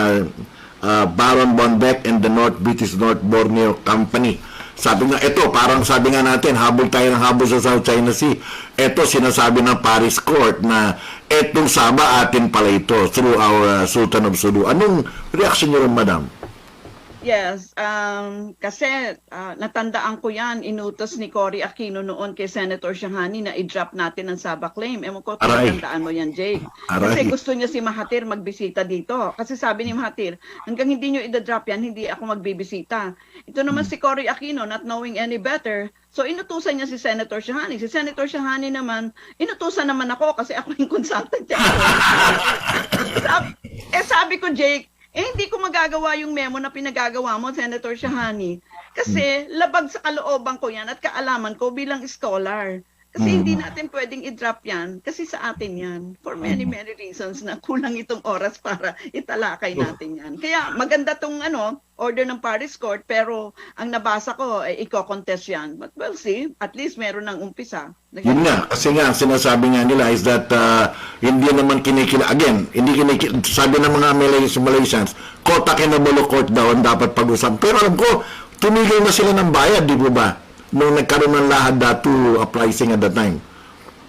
Baron Bonbeck and the British North Borneo Company. Sabi nga, parang sabi nga natin, habol tayo ng habol sa South China Sea. Ito, sinasabi ng Paris Court na etong Sabah atin pala ito through our Sultan of Sulu. Anong reaction niyo rin, Madam? Yes, kasi natandaan ko yan, inutos ni Cory Aquino noon kay Senator Shahani na i-drop natin ang Sabah claim. Ewan ko kung natandaan mo yan, Jake. Kasi gusto niya si Mahathir magbisita dito. Kasi sabi ni Mahathir, hanggang hindi nyo i-drop yan, hindi ako magbibisita. Ito naman si Cory Aquino, not knowing any better, so inutusan niya si Senator Shahani. Si Senator Shahani naman, inutusan naman ako kasi ako yung consultant niya. Sabi ko, Jake, hindi ko magagawa yung memo na pinagagawa mo, Senator Shahani. Kasi labag sa kalooban ko yan at kaalaman ko bilang scholar. Kasi hindi natin pwedeng i-drop yan. Kasi sa atin yan. For many, many reasons na kulang itong oras para italakay natin yan. Kaya maganda tong order ng Paris Court, pero ang nabasa ko ay iko-contest yan. But we'll see. At least meron ng umpisa. Yun nga. Kasi nga, sinasabi nga nila is that hindi naman sabi ng mga Malaysians, kota kinabalo court daw ang dapat pag-usap. Pero alam ko, tumigil na sila ng bayad, di po ba? nung nagkaroon ng lahad to uprising at that time.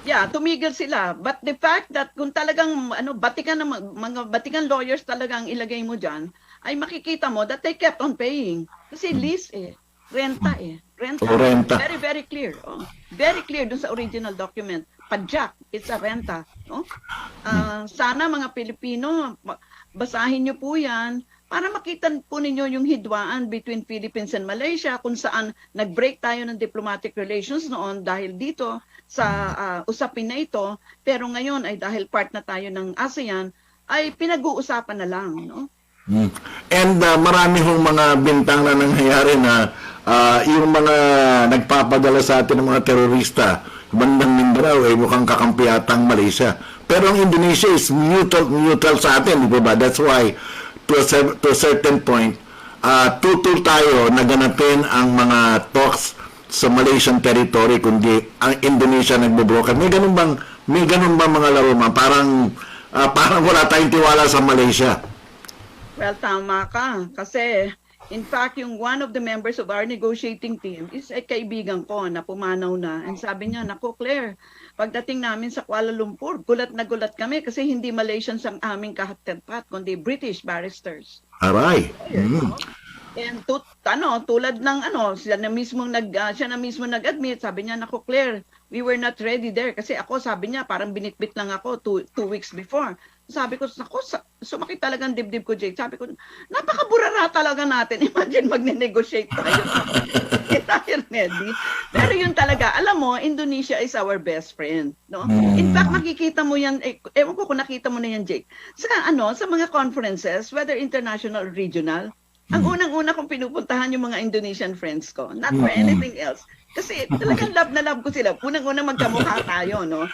Yeah, tumigil sila. But the fact that kung talagang batikan ng mga batikan lawyers talaga ang ilagay mo diyan, ay makikita mo that they kept on paying. Kasi lease renta Renta. O, renta. Very, very clear. Very clear dun sa original document. Padjak, it's a renta. No? Sana mga Pilipino, basahin nyo po yan para makita po ninyo yung hidwaan between Philippines and Malaysia kung saan nag-break tayo ng diplomatic relations noon dahil dito sa usapin na ito. Pero ngayon ay dahil part na tayo ng ASEAN, ay pinag-uusapan na lang. No? And marami hong mga bintang na nangyayari na yung mga nagpapadala sa atin ng mga terorista, bandang Mindanao ay mukhang kakampi ata ang Malaysia. Pero ang Indonesia is neutral sa atin, di ba? That's why, to a certain point, tutol tayo na ganapin ang mga talks sa Malaysian territory kundi ang Indonesia nagbo-broker. May ganun bang mga laro, ma? Parang wala tayong tiwala sa Malaysia. Well, tama ka. Kasi, in fact, yung one of the members of our negotiating team is kaibigan ko na pumanaw na. And sabi niya, naku Claire, pagdating namin sa Kuala Lumpur, gulat na gulat kami kasi hindi Malaysians ang aming kahatepat, kundi British barristers. Aray. And tulad ng siya na mismo nag-admit, sabi niya, naku Claire, we were not ready there. Kasi ako, sabi niya, parang binitbit lang ako 2 weeks before. Sabi ko, naku, sumakit talagang dibdib ko, Jake. Sabi ko, napakaburara talaga natin. Imagine magne-negotiate tayo. Hindi tayo ready. Pero yun talaga, alam mo, Indonesia is our best friend. No? In fact, makikita mo yan, ewan ko kung nakita mo na yan, Jake. Sa mga conferences, whether international or regional, ang unang-una kong pinupuntahan yung mga Indonesian friends ko. Not for anything else. Kasi talagang love na love ko sila. Unang-una magkamukha tayo, no?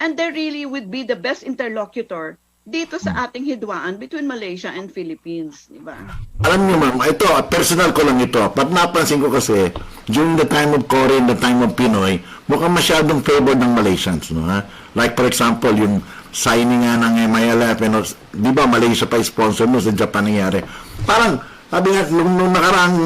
And they really would be the best interlocutor dito sa ating hidwaan between Malaysia and Philippines, di ba? Alam niyo ma'am, ito, personal ko lang ito. But napansin ko kasi, during the time of Korean, the time of Pinoy, mukhang masyadong favored ng Malaysians, no? Ha? Like for example, yung signing nga ng MILF, di ba Malaysia pa sponsor mo sa Japan nangyari. Parang, sabi nga, nung nakaraang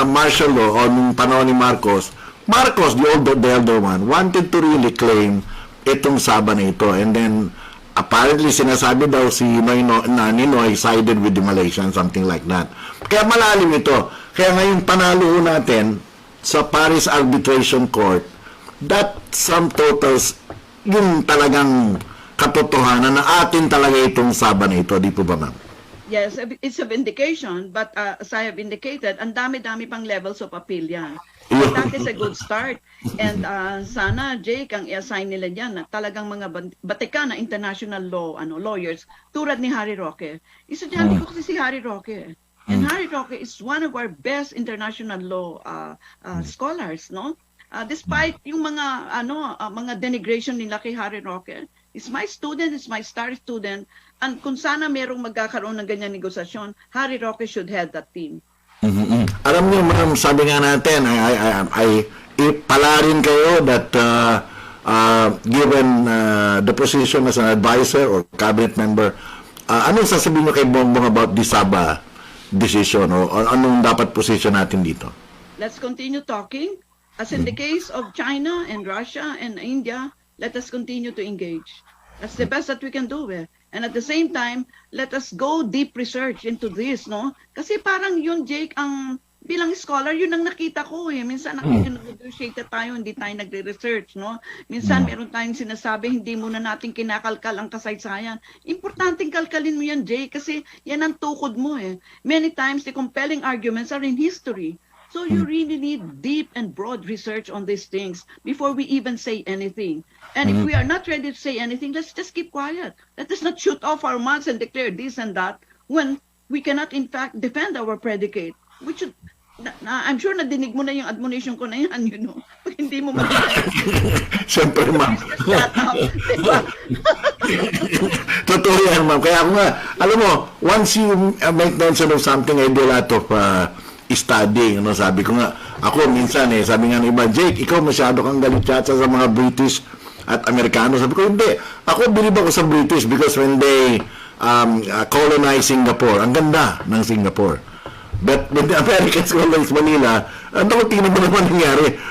martial law o nung panahon ni Marcos, the elder one, wanted to really claim itong Sabah na ito. And then, apparently, sinasabi daw si Ninoy sided with the Malaysians, something like that. Kaya malalim ito. Kaya ngayon panalo natin sa Paris Arbitration Court, that sum totals yung talagang katotohanan na atin talaga itong Sabah na ito. Di po ba, ma'am? Yes, it's a vindication, but as I have indicated, ang dami-dami pang levels of appeal yan. But that is a good start. And sana, Jake, ang i-assign nila dyan na talagang mga batikan na international law lawyers, tulad ni Harry Roque. Estudyante ko kasi si Harry Roque. And Harry Roque is one of our best international law scholars, no? Despite yung mga denigration nila kay Harry Roque, is my student, is my star student, and kung sana merong magkakaroon ng ganyan negosasyon, Harry Roque should head that team. Alam niyo, ma'am, sabi nga natin, ay palarin kayo that given the position as an advisor or cabinet member, anong sasabihin niyo kay Bongbong about the Sabah decision o anong dapat position natin dito? Let's continue talking. As in the case of China and Russia and India, let us continue to engage. That's the best that we can do. And at the same time, let us go deep research into this, no? Kasi parang yun, Jake, ang bilang scholar, yun ang nakita ko Minsan nag-negotiate tayo, hindi tayo nagre-research, no? Minsan meron tayong sinasabi, hindi muna natin kinakalkal ang kasaysayan. Importanteng kalkalin mo yan, Jake, kasi yan ang tukod mo Many times, the compelling arguments are in history. So you really need deep and broad research on these things before we even say anything. And if we are not ready to say anything, let's just keep quiet. Let us not shoot off our mouths and declare this and that when we cannot in fact defend our predicate. We should, I'm sure nadinig mo na yung admonition ko na yan, Pag hindi mo Siyempre, ma'am. Diba? Totoo yan, ma'am. Kaya ako nga, alam mo, once you make mention of something, I do a lot of studying, sabi ko nga, ako minsan sabi nga ng iba, Jake, ikaw masyado kang galit yata sa mga British at Amerikano. Sabi ko, hindi. Ako, believe ako sa British because when they colonize Singapore, ang ganda ng Singapore. But when the Americans colonized Manila, tingnan mo naman nangyari.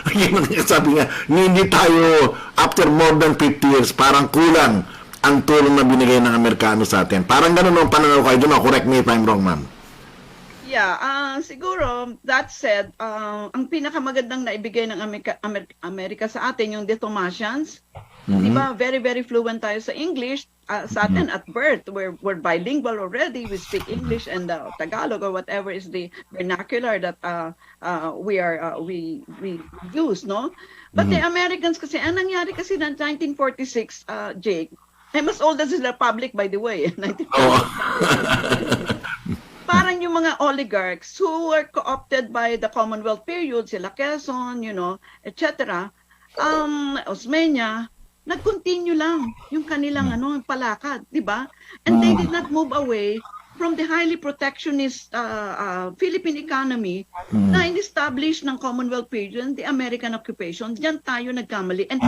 Sabi nga, hindi tayo, after more than 50 years, parang kulang ang tulong na binigay ng Amerikano sa atin. Parang ganun ang pananaw ko. I don't know, correct me if I'm wrong, ma'am. Yeah, siguro, that said, ang pinakamagandang naibigay ng Amerika sa atin, yung Diplomatians, di ba, very, very fluent tayo sa English. Sa atin at birth, we're bilingual already. We speak English and Tagalog or whatever is the vernacular that we use, no? But the Americans kasi, ang nangyari kasi ng 1946, Jake, I'm as old as the Republic, by the way. 1946. Parang yung mga oligarchs who were co-opted by the Commonwealth period, sila Quezon, etc. Osmeña, nag-continue lang yung kanilang palakad, di ba? And they did not move away from the highly protectionist Philippine economy na in-establish ng Commonwealth period, the American occupation. Diyan tayo nagkamali. And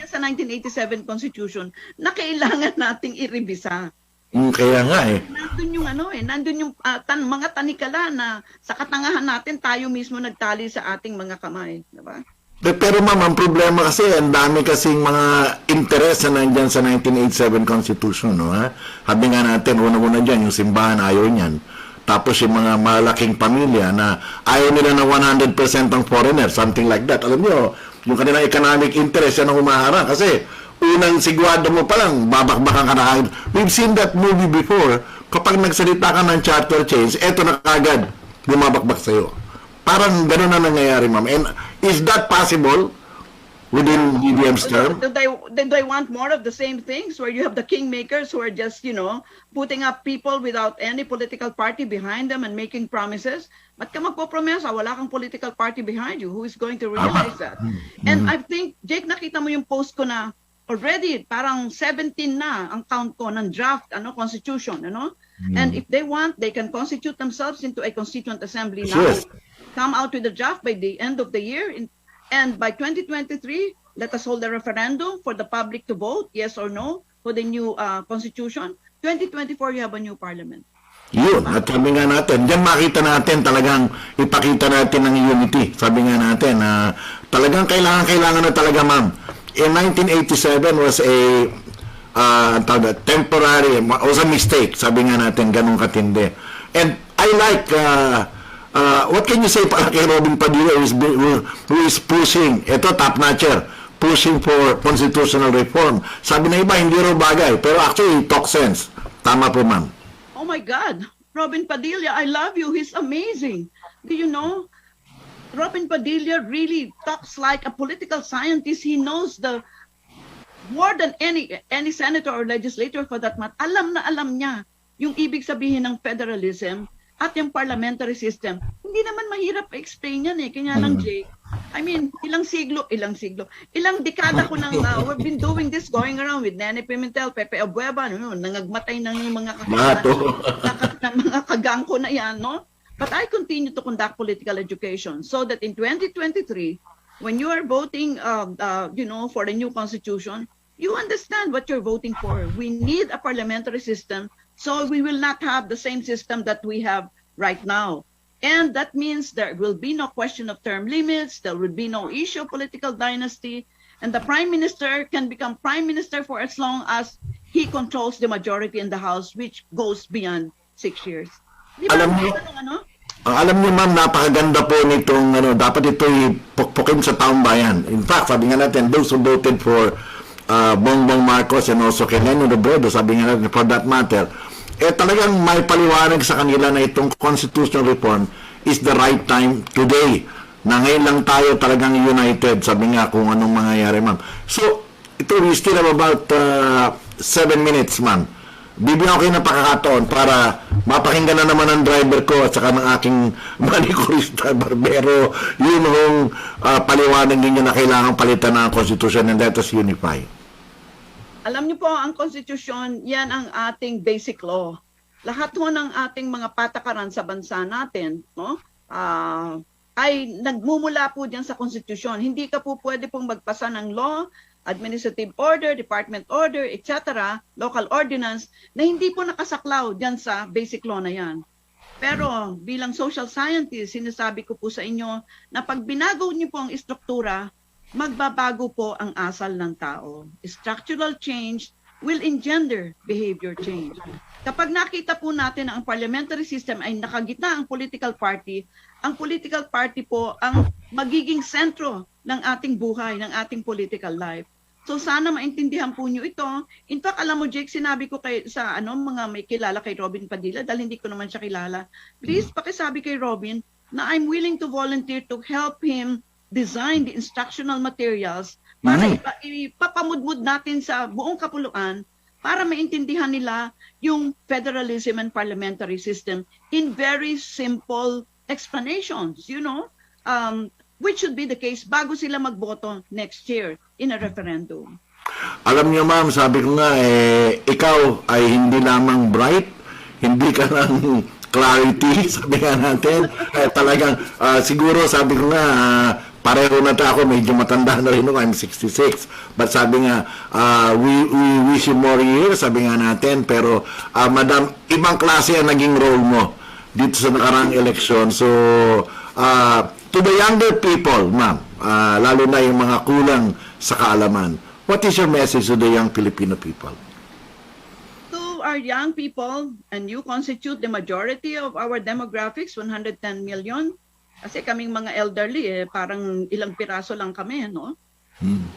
sa 1987 Constitution na kailangan nating iribisa. Kaya nga Nandun yung nandun yung mga tanikala na sa katangahan natin tayo mismo nagtali sa ating mga kamay, di ba? Pero ma'am, ang problema kasi, ang dami kasing mga interest na nandyan sa 1987 Constitution, no, ha? Sabi nga natin, una-una dyan, yung simbahan, ayaw niyan. Tapos yung mga malaking pamilya na ayaw nila na 100% ang foreigner, something like that. Alam nyo, yung kanilang economic interest yan ang humaharang. Kasi, unang sigwado mo pa lang, babakbakan ka na. We've seen that movie before. Kapag nagsalita ka ng charter change, eto na kagad, bumabakbak sa'yo. Parang gano'n na nangyayari, ma'am. And is that possible within BBM's term? Did they want more of the same things where you have the kingmakers who are just, putting up people without any political party behind them and making promises? Ba't ka magpopromesa? Wala kang political party behind you. Who is going to realize that? And I think, Jake, nakita mo yung post ko na already, parang 17 na ang count ko ng draft, constitution, And if they want, they can constitute themselves into a constituent assembly now. Yes. Come out with a draft by the end of the year. And by 2023, let us hold a referendum for the public to vote, yes or no, for the new constitution. 2024, you have a new parliament. Yun, at sabi nga natin, diyan makita natin talagang ipakita natin ng unity. Sabi nga natin, talagang kailangan na talaga, ma'am. In 1987 was a temporary, was a mistake. Sabi nga natin, ganun katindi. And I like, what can you say para kay Robin Padilla who is pushing, ito top-notcher, pushing for constitutional reform. Sabi na iba, hindi raw bagay, pero actually, talk sense. Tama po, ma'am. Oh my God, Robin Padilla, I love you. He's amazing. Do you know? Robin Padilla really talks like a political scientist. He knows more than any senator or legislator for that matter. Alam na alam niya yung ibig sabihin ng federalism at yung parliamentary system. Hindi naman mahirap explain yan Kanya lang, Jake. I mean, ilang dekada ko nang we've been doing this, going around with Nene Pimentel, Pepe Abueva, nangagmatay ng yung mga kagangko na yan, no? But I continue to conduct political education so that in 2023, when you are voting, for a new constitution, you understand what you're voting for. We need a parliamentary system, so we will not have the same system that we have right now. And that means there will be no question of term limits, there will be no issue of political dynasty, and the prime minister can become prime minister for as long as he controls the majority in the House, which goes beyond 6 years. Di ba? Alam niyo, ma'am, napakaganda po nitong, dapat ito ipukpukin sa taong bayan. In fact, sabi nga natin, those who voted for Bongbong Marcos and also Kenenyo Robredo, sabi nga natin, for that matter, talagang may paliwanag sa kanila na itong constitutional reform is the right time today. Na ngayon lang tayo talagang united, sabi nga kung anong mangyayari, ma'am. So, ito, we still have about 7 minutes, ma'am. Bibigyan ko kayo ng pakakataon para mapakinggan na naman ang driver ko at saka ng aking manikurista, barbero, yun yung paliwanag ninyo na kailangan palitan ng Constitution and let us unify. Alam niyo po, ang Constitution, yan ang ating basic law. Lahat ho ng ating mga patakaran sa bansa natin, no? Ay nagmumula po diyan sa Constitution. Hindi ka po pwede pong magpasa ng law, administrative order, department order, etc., local ordinance, na hindi po nakasaklaw diyan sa basic law na yan. Pero bilang social scientist, sinasabi ko po sa inyo na pag binago niyo po ang istruktura, magbabago po ang asal ng tao. Structural change will engender behavior change. Kapag nakita po natin na ang parliamentary system ay nakagitna ang political party po ang magiging sentro ng ating buhay, ng ating political life. So sana maintindihan po niyo ito. In fact, alam mo Jake, sinabi ko sa mga may kilala kay Robin Padilla dahil hindi ko naman siya kilala. Please pakisabi kay Robin na I'm willing to volunteer to help him design the instructional materials para ipapamudmud natin sa buong kapuluan para maintindihan nila yung federalism and parliamentary system in very simple explanations, which should be the case bago sila magboto next year in a referendum. Alam niyo ma'am, sabi ko nga, ikaw ay hindi lamang bright, hindi ka lang clarity, sabi nga natin. Talagang, siguro sabi ko nga, pareho na ako, medyo matanda na rin ako, I'm 66. But sabi nga, we wish you more years, sabi nga natin. Pero, madam, ibang klase ang naging role mo dito sa nakarang eleksyon. So, to the younger people, ma'am, lalo na yung mga kulang sa kaalaman, what is your message to the young Filipino people? To our young people, and you constitute the majority of our demographics, 110 million, kasi kaming mga elderly, parang ilang piraso lang kami, no?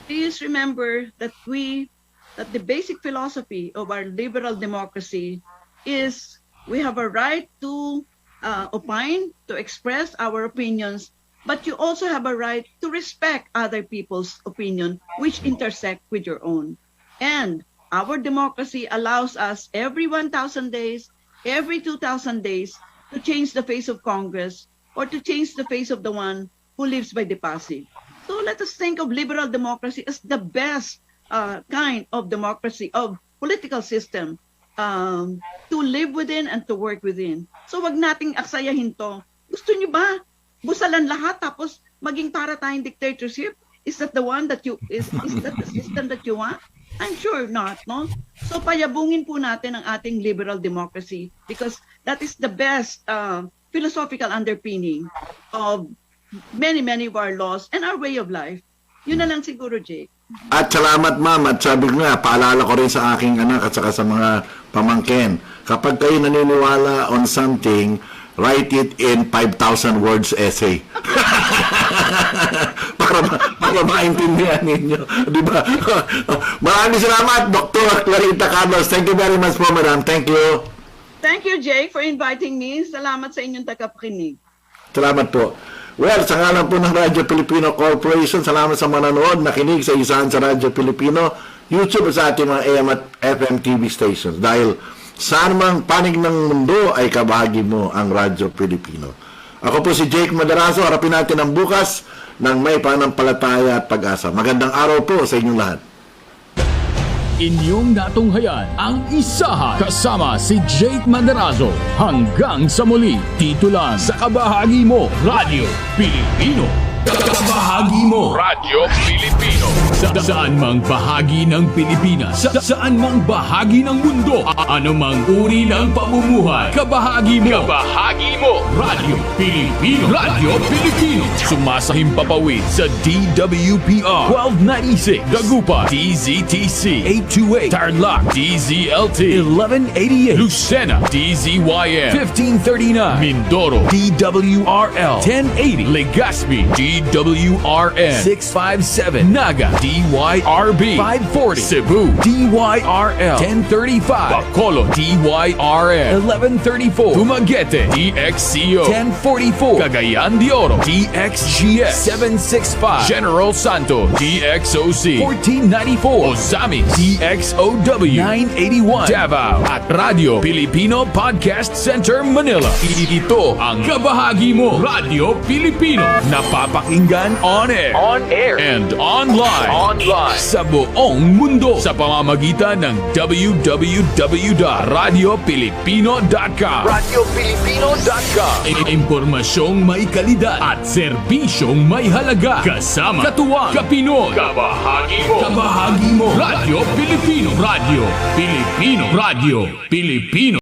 Please remember that the basic philosophy of our liberal democracy is we have a right to opine, to express our opinions, but you also have a right to respect other people's opinion, which intersect with your own. And our democracy allows us every 1,000 days, every 2,000 days, to change the face of Congress or to change the face of the one who lives by the passive. So let us think of liberal democracy as the best kind of democracy, of political system to live within and to work within. So wag nating aksayahin to. Gusto niyo ba busalan lahat tapos maging para tayong dictatorship? Is that the one that is that the system that you want? I'm sure not, no? So payabungin po natin ang ating liberal democracy because that is the best philosophical underpinning of many of our laws and our way of life. Yun na lang siguro, Jake. At salamat ma'am, at sabi ko nga, paalala ko rin sa aking anak at saka sa mga pamangkin, kapag kayo naniniwala on something, write it in 5,000 words essay. para maintindihan ninyo. Diba? Maraming salamat, Dr. Clarita Carlos. Thank you very much po, madam. Thank you. Thank you, Jake, for inviting me. Salamat sa inyong tagapakinig. Salamat po. Well, sa ngalan po ng Radyo Pilipino Corporation, salamat sa manonood, nakinig sa Isahan sa Radyo Pilipino, YouTube at sa ating mga AM at FM TV stations. Dahil saan mang panig ng mundo ay kabahagi mo ang Radyo Pilipino. Ako po si Jake Maderazo, harapin natin ang bukas ng may pananampalataya at pag-asa. Magandang araw po sa inyong lahat. Inyong natunghayan ang Isahan kasama si Jake Maderazo. Hanggang sa muli, dito lang sa kabahagi mo, Radyo Pilipino. Kabahagi mo, Radyo Pilipino. Saan mang bahagi ng Pilipinas, saan mang bahagi ng mundo, anumang uri ng pamumuhay, kabahagi mo, Radyo Pilipino. Radyo Pilipino. Sumasahim papawid sa DWPR 1296, Dagupan, DZTC 828, Tarlac, DZLT 1188, Lucena, DZYM 1539, Mindoro, DWRL 1080, Legazpi, DWRN 657, Naga, DYRB 540, Cebu, DYRL 1035, Bacolod, DYRN 1134, Dumaguete, DXCO 1044, Cagayan de Oro, DXGS 765, General Santos, DXOC 1494, Ozamis, DXOW 981, Davao, at Radio Filipino Podcast Center, Manila. Ito ang kabahagi mo, Radyo Pilipino. Napapakinggan on air, and online, sa buong mundo sa pamamagitan ng www.radiopilipino.com. Impormasyong may kalidad at serbisyong may halaga. Kasama, katuwang, kapinoy, kabahagi mo, Radyo Pilipino, Radyo Pilipino, Radyo Pilipino.